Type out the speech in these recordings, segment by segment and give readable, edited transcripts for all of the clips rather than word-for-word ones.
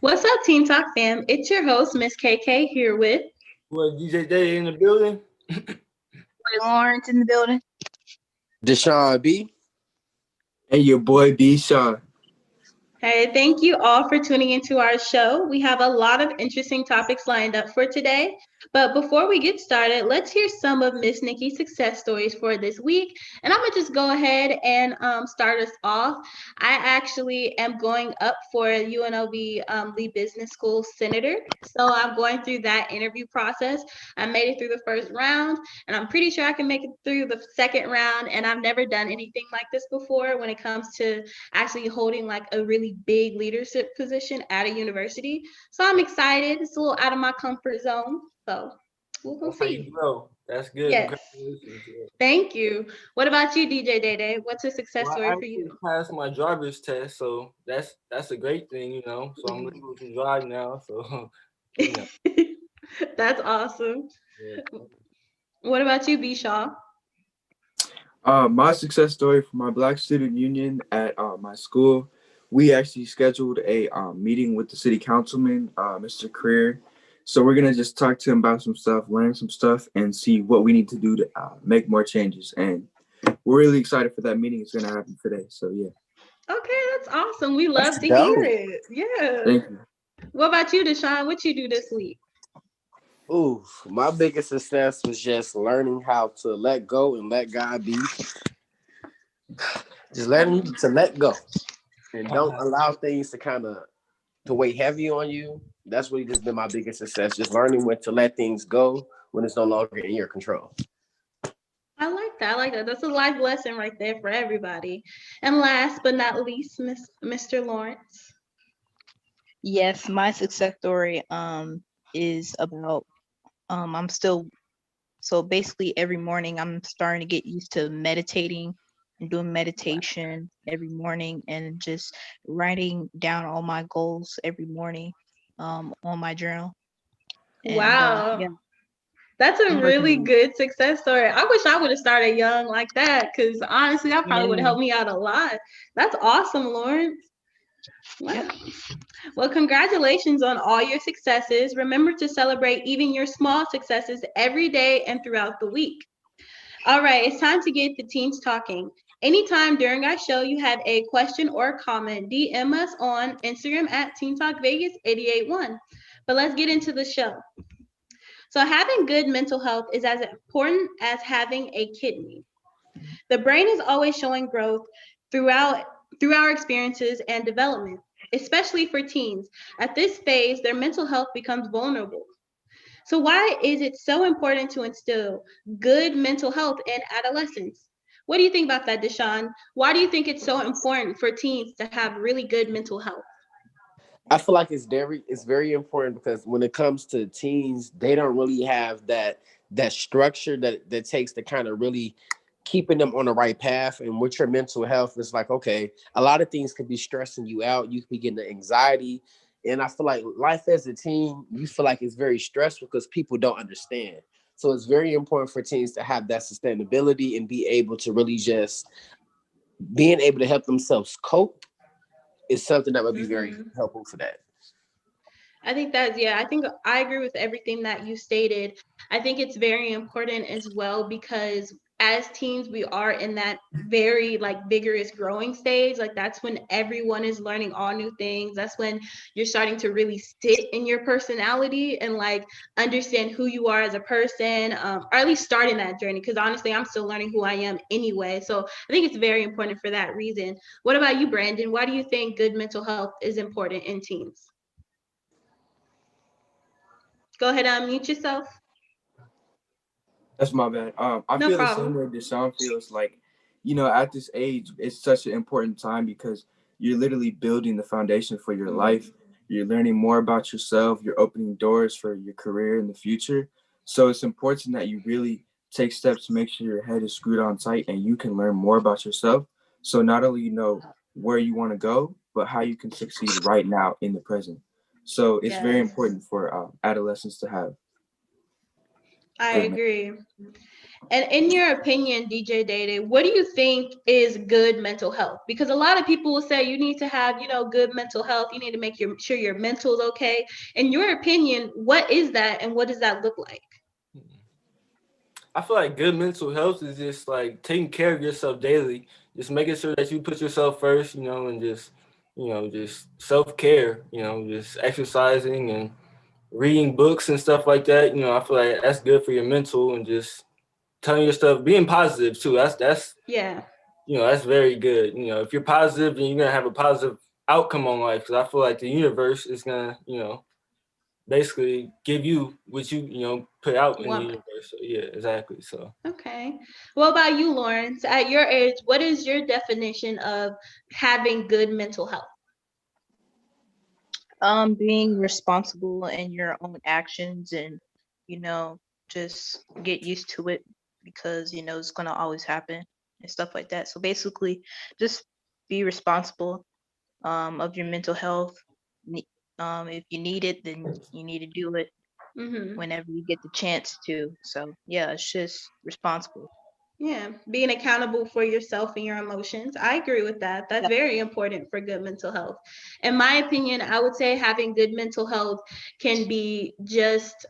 What's up, Team Talk fam? It's your host, Miss KK, here with What DJ Day in the building? Lawrence in the building. Deshaun B. And your boy B. Sean. Hey, thank you all for tuning into our show. We have a lot of interesting topics lined up for today. But before we get started, let's hear some of Miss Nikki's success stories for this week. And I'm going to just go ahead and start us off. I actually am going up for UNLV Lee Business School Senator. So I'm going through that interview process. I made it through the first round, and I'm pretty sure I can make it through the second round. And I've never done anything like this before when it comes to actually holding like a really big leadership position at a university. So I'm excited. It's a little out of my comfort zone. So we'll see. That's good. Yes. Congratulations. Thank you. What about you, DJ Day Day? What's a success story for I you? passed my driver's test, so that's a great thing, So I'm able to drive now. So That's awesome. Yeah. What about you, B. Shaw? My success story for my Black Student Union at my school, we actually scheduled a meeting with the city councilman, Mr. Creer. So we're going to just talk to him about some stuff, learn some stuff, and see what we need to do to make more changes. And we're really excited for that meeting. It's going to happen today. So, yeah. Okay, that's awesome. We love That's to dope. hear it. Yeah. Thank you. What about you, Deshaun? What you do this week? Ooh, my biggest success was just learning how to let go and let God be. Just learning to let go and don't allow things to kind of to weigh heavy on you. That's really just been my biggest success. Just learning when to let things go when it's no longer in your control. I like that. I like that. That's a life lesson right there for everybody. And last but not least, Mr. Lawrence. Yes, my success story is about I'm still so basically every morning I'm starting to get used to meditating and doing meditation every morning and just writing down all my goals every morning on my journal. And, Wow. yeah. That's a I'm really working- good success story. I wish I would have started young like that because honestly, that probably would have Yeah. helped me out a lot. That's awesome, Lawrence. Wow. Yeah. Well, congratulations on all your successes. Remember to celebrate even your small successes every day and throughout the week. All right, it's time to get the teams talking. Anytime during our show you have a question or comment, DM us on Instagram at Team Talk Vegas 881. But let's get into the show. So having good mental health is as important as having a kidney. The brain is always showing growth throughout through our experiences and development, especially for teens. At this phase, their mental health becomes vulnerable. So why is it so important to instill good mental health in adolescents? What do you think about that, Deshaun? Why do you think it's so important for teens to have really good mental health? I feel like it's very important because when it comes to teens, they don't really have that structure that takes to kind of really keeping them on the right path. And with your mental health, it's like, okay, a lot of things could be stressing you out. You could be getting the anxiety. And I feel like life as a teen, you feel like it's very stressful because people don't understand. So it's very important for teens to have that sustainability and be able to really just being able to help themselves cope is something that would be very helpful for that. I think I think I agree with everything that you stated. I think it's very important as well because as teens, we are in that very like vigorous growing stage. Like that's when everyone is learning all new things. That's when you're starting to really sit in your personality and like understand who you are as a person, or at least starting that journey. Because honestly, I'm still learning who I am anyway. So I think it's very important for that reason. What about you, Brandon? Why do you think good mental health is important in teens? Go ahead, unmute yourself. That's my bad. I No feel the same problem. way Deshaun feels like, at this age, it's such an important time because you're literally building the foundation for your life. You're learning more about yourself. You're opening doors for your career in the future. So it's important that you really take steps to make sure your head is screwed on tight and you can learn more about yourself. So not only you know where you want to go, but how you can succeed right now in the present. So it's very Yes. important for adolescents to have. I good. agree. And in your opinion, DJ Day, what do you think is good mental health? Because a lot of people will say you need to have, good mental health. You need to make sure your mental is okay. In your opinion, what is that and what does that look like? I feel like good mental health is just like taking care of yourself daily, just making sure that you put yourself first, and just self care, just exercising and reading books and stuff like that. I feel like that's good for your mental and just telling yourself, being positive too. That's Yeah. that's very good. If you're positive, then you're gonna have a positive outcome on life. Because I feel like the universe is gonna, basically give you what you put out in the One. universe. So yeah, exactly. So Okay. What about you, Lawrence? At your age, what is your definition of having good mental health? Being responsible in your own actions and, you know, just get used to it because, it's gonna always happen and stuff like that. So basically just be responsible of your mental health. If you need it, then you need to do it Mm-hmm. whenever you get the chance to. So yeah, it's just responsible. Yeah, being accountable for yourself and your emotions. I agree with that. That's Yep. very important for good mental health. In my opinion, I would say having good mental health can be just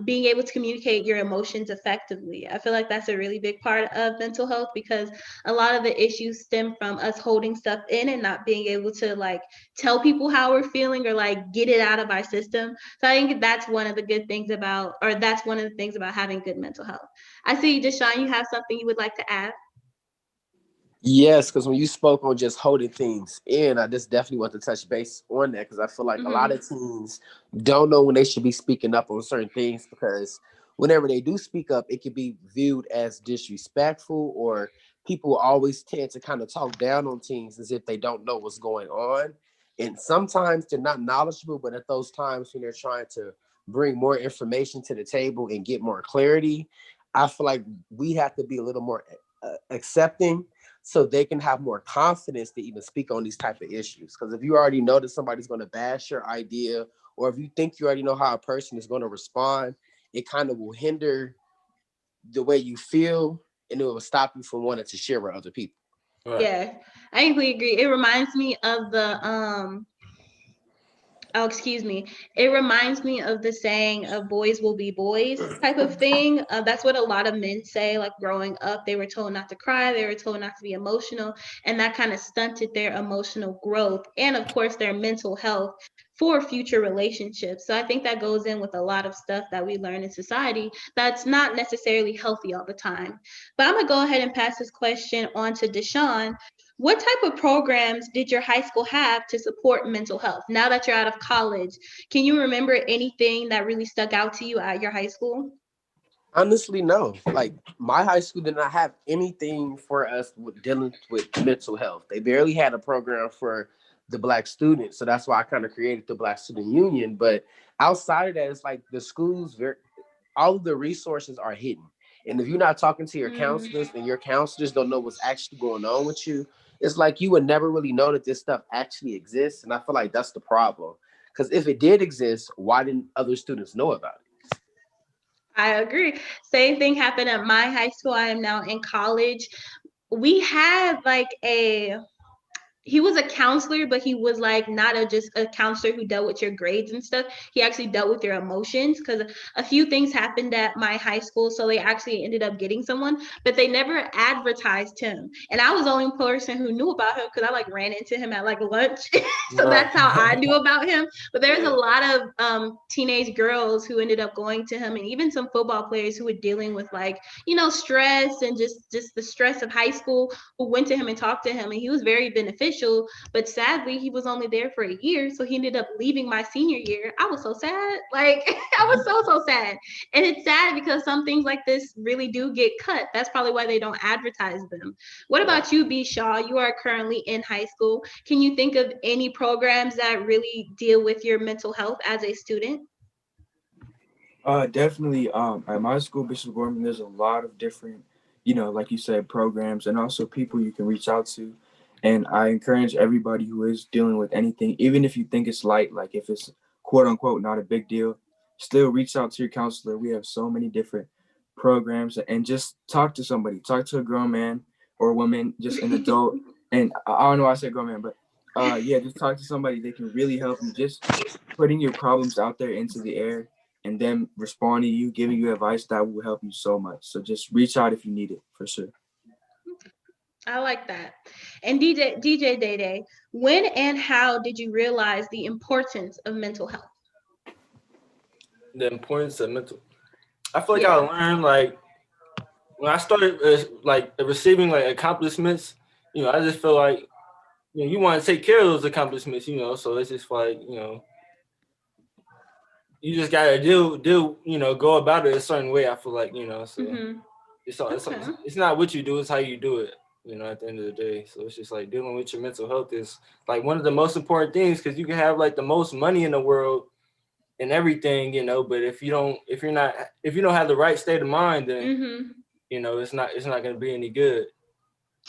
being able to communicate your emotions effectively. I feel like that's a really big part of mental health because a lot of the issues stem from us holding stuff in and not being able to like tell people how we're feeling or like get it out of our system. So I think that's one of the good things about, or that's one of the things about having good mental health. I see, Deshaun, you have something you would like to add? Yes, because when you spoke on just holding things in, I just definitely want to touch base on that because I feel like a lot Mm-hmm. of teens don't know when they should be speaking up on certain things because whenever they do speak up, it can be viewed as disrespectful or people always tend to kind of talk down on teens as if they don't know what's going on. And sometimes they're not knowledgeable, but at those times when they're trying to bring more information to the table and get more clarity, I feel like we have to be a little more accepting so they can have more confidence to even speak on these type of issues. Because if you already know that somebody's going to bash your idea, or if you think you already know how a person is going to respond, it kind of will hinder the way you feel, and it will stop you from wanting to share with other people. right. Yeah, I completely agree. It reminds me of the oh, excuse me. It reminds me of the saying of boys will be boys type of thing. That's what a lot of men say. Like growing up, they were told not to cry, they were told not to be emotional, and that kind of stunted their emotional growth and, of course, their mental health for future relationships. So I think that goes in with a lot of stuff that we learn in society that's not necessarily healthy all the time. But I'm going to go ahead and pass this question on to Deshaun. What type of programs did your high school have to support mental health? Now that you're out of college, can you remember anything that really stuck out to you at your high school? Honestly, no. Like my high school did not have anything for us with dealing with mental health. They barely had a program for the black students, so that's why I kind of created the Black Student Union. But outside of that, it's like the schools very all of the resources are hidden. And if you're not talking to your Mm, counselors and your counselors don't know what's actually going on with you, it's like you would never really know that this stuff actually exists. And I feel like that's the problem. Because if it did exist, why didn't other students know about it? I agree. Same thing happened at my high school. I am now in college. We had like a he was a counselor, but he was like not just a counselor who dealt with your grades and stuff. He actually dealt with your emotions because a few things happened at my high school. So they actually ended up getting someone, but they never advertised him. And I was the only person who knew about him because I like ran into him at like lunch. So Right. that's how I knew about him. But there's a Yeah. lot of teenage girls who ended up going to him, and even some football players who were dealing with like, stress and just the stress of high school who went to him and talked to him, and he was very beneficial. But sadly, he was only there for a year, so he ended up leaving my senior year. I was so sad. Like I was so sad. And it's sad because some things like this really do get cut. That's probably why they don't advertise them. What Right. about you, B. Shaw? You are currently in high school. Can you think of any programs that really deal with your mental health as a student? Definitely. At my school, Bishop Gorman, there's a lot of different, like you said, programs and also people you can reach out to. And I encourage everybody who is dealing with anything, even if you think it's light, like if it's quote unquote not a big deal, still reach out to your counselor. We have so many different programs, and just talk to somebody. Talk to a grown man or woman, just an adult. And I don't know why I said grown man, but yeah, just talk to somebody. They can really help you. Just putting your problems out there into the air and them responding to you, giving you advice, that will help you so much. So just reach out if you need it, for sure. I like that. And DJ Day Day, when and how did you realize the importance of mental health? The importance of mental. I feel like I Yeah. learned like when I started like receiving like accomplishments. I just feel like you want to take care of those accomplishments. So it's just like you just gotta go about it a certain way. I feel like so Mm-hmm. Okay. it's not what you do, it's how you do it. At the end of the day, so it's just like dealing with your mental health is like one of the most important things, because you can have like the most money in the world and everything, but if you don't have the right state of mind, then Mm-hmm. it's not going to be any good.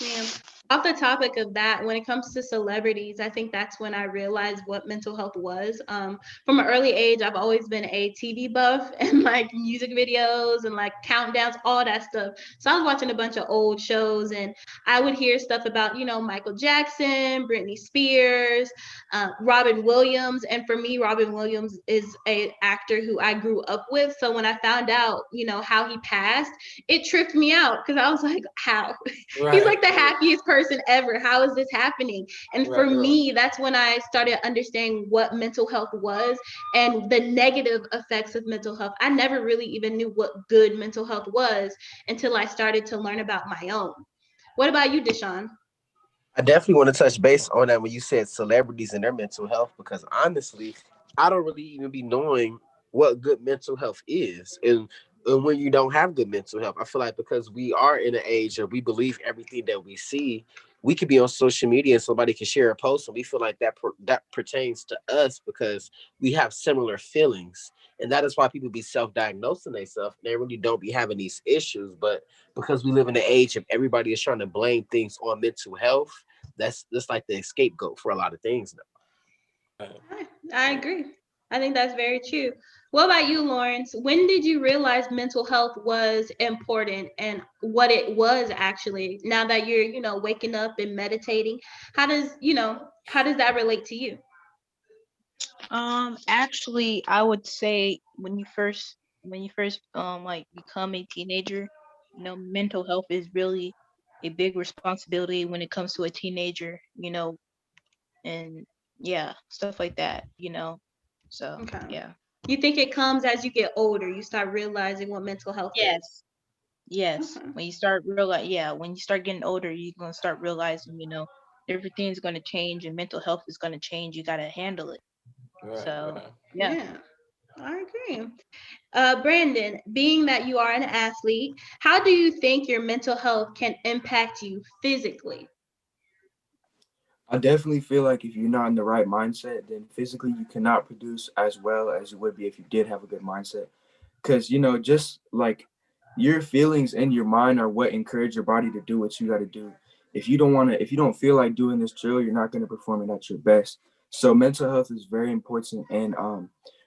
Yeah. Off the topic of that, when it comes to celebrities, I think that's when I realized what mental health was. From an early age, I've always been a TV buff and like music videos and like countdowns, all that stuff. So I was watching a bunch of old shows, and I would hear stuff about, Michael Jackson, Britney Spears, Robin Williams. And for me, Robin Williams is an actor who I grew up with. So when I found out, how he passed, it tripped me out because I was like, how? Right. He's like the happiest person ever. How is this happening? And for me, that's when I started understanding what mental health was and the negative effects of mental health. I never really even knew what good mental health was until I started to learn about my own. What about you, Deshaun? I definitely want to touch base on that when you said celebrities and their mental health, because honestly, I don't really even be knowing what good mental health is. And when you don't have good mental health, I feel like because we are in an age of we believe everything that we see, we could be on social media and somebody can share a post and we feel like that pertains to us because we have similar feelings. And that is why people be self-diagnosing themselves. They really don't be having these issues. But because we live in the age of everybody is trying to blame things on mental health, that's like the scapegoat for a lot of things now. I agree. I think that's very true. What about you, Lawrence? When did you realize mental health was important and what it was actually? Now that you're, waking up and meditating, how does that relate to you? Actually, I would say when you first like become a teenager, mental health is really a big responsibility when it comes to a teenager, and yeah, stuff like that. So Okay. yeah. You think it comes as you get older, you start realizing what mental health is? Yes. Yes. Okay. When you start getting older, you're gonna start realizing, everything's gonna change and mental health is gonna change. You gotta handle it. Right, So right. yeah. Yeah, I agree. Brandon, being that you are an athlete, how do you think your mental health can impact you physically? I definitely feel like if you're not in the right mindset, then physically you cannot produce as well as you would be if you did have a good mindset. Because, just like your feelings and your mind are what encourage your body to do what you got to do. If you don't feel like doing this drill, you're not going to perform it at your best. So mental health is very important. And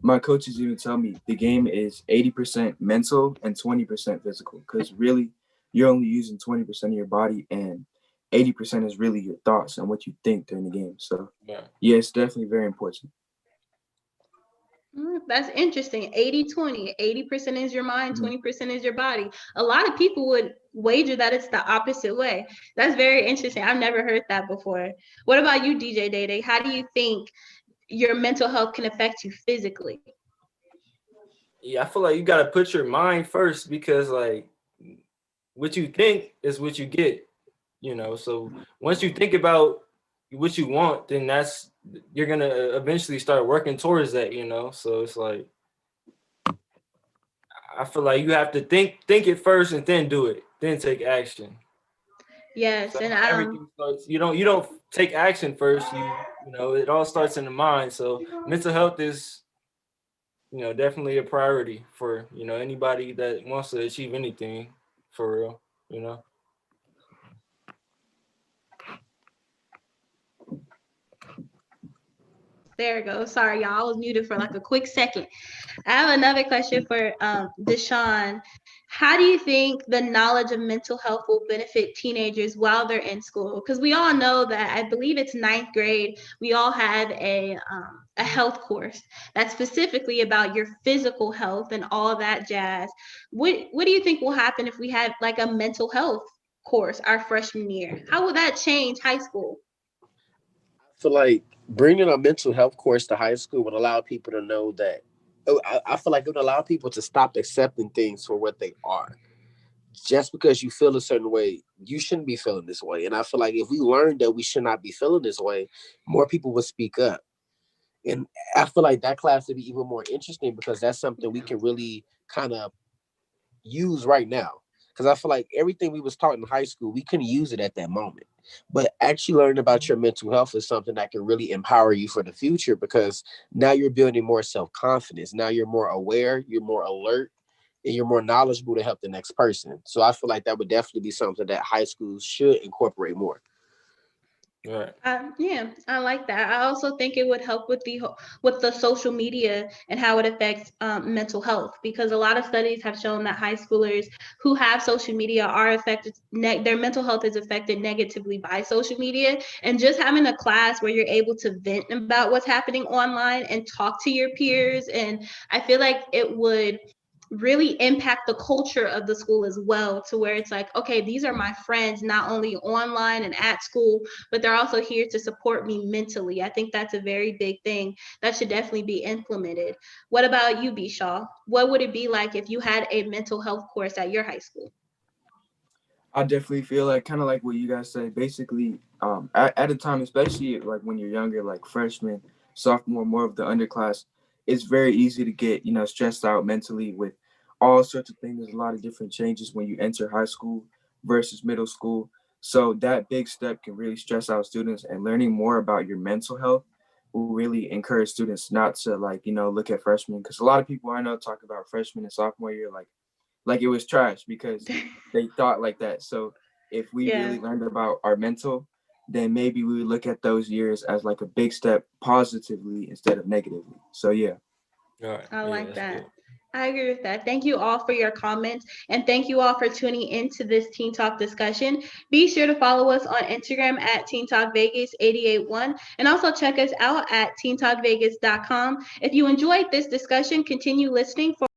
my coaches even tell me the game is 80% mental and 20% physical, because really you're only using 20% of your body, and 80% is really your thoughts and what you think during the game. So yeah, it's definitely very important. That's interesting. 80-20. 80% is your mind, Mhm. 20% is your body. A lot of people would wager that it's the opposite way. That's very interesting. I've never heard that before. What about you, DJ Day Day? How do you think your mental health can affect you physically? Yeah, I feel like you got to put your mind first, because like what you think is what you get. So once you think about what you want, then you're gonna eventually start working towards that. So it's like I feel like you have to think it first and then do it, then take action. Yes, So and everything starts. You don't take action first. It all starts in the mind. So mental health is definitely a priority for anybody that wants to achieve anything, for real. You know. there it goes. Sorry, y'all. I was muted for like a quick second. I have another question for Deshaun. How do you think the knowledge of mental health will benefit teenagers while they're in school? Because we all know that, I believe it's ninth grade, we all have a health course that's specifically about your physical health and all that jazz. What do you think will happen if we had like a mental health course our freshman year? How will that change high school? I feel like bringing a mental health course to high school would allow people to know that. I feel like it would allow people to stop accepting things for what they are. Just because you feel a certain way, you shouldn't be feeling this way. And I feel like if we learned that we should not be feeling this way, more people would speak up. And I feel like that class would be even more interesting because that's something we can really kind of use right now. Because I feel like everything we was taught in high school, we couldn't use it at that moment. But actually learning about your mental health is something that can really empower you for the future because now you're building more self-confidence. Now you're more aware, you're more alert, and you're more knowledgeable to help the next person. So I feel like that would definitely be something that high schools should incorporate more. Right. Yeah, I like that. I also think it would help with with the social media and how it affects mental health because a lot of studies have shown that high schoolers who have social media are affected. Their mental health is affected negatively by social media, and just having a class where you're able to vent about what's happening online and talk to your peers, and I feel like it would really impact the culture of the school as well to where it's like, okay, these are my friends not only online and at school, but they're also here to support me mentally. I think that's a very big thing that should definitely be implemented. What about you, Bishaw? What would it be like if you had a mental health course at your high school? I definitely feel like kind of like what you guys say. Basically, at a time, especially like when you're younger, like freshman, sophomore, more of the underclass, it's very easy to get stressed out mentally with all sorts of things. There's a lot of different changes when you enter high school versus middle school. So that big step can really stress out students, and learning more about your mental health will really encourage students not to look at freshmen, because a lot of people I know talk about freshman and sophomore year like it was trash because they thought like that. So if we Yeah, really learned about our mental, then maybe we would look at those years as like a big step positively instead of negatively. So yeah. All right. I Yeah, like that's that. good. I agree with that. Thank you all for your comments and thank you all for tuning into this Teen Talk discussion. Be sure to follow us on Instagram at Teen Talk Vegas 881 and also check us out at teentalkvegas.com. If you enjoyed this discussion, continue listening for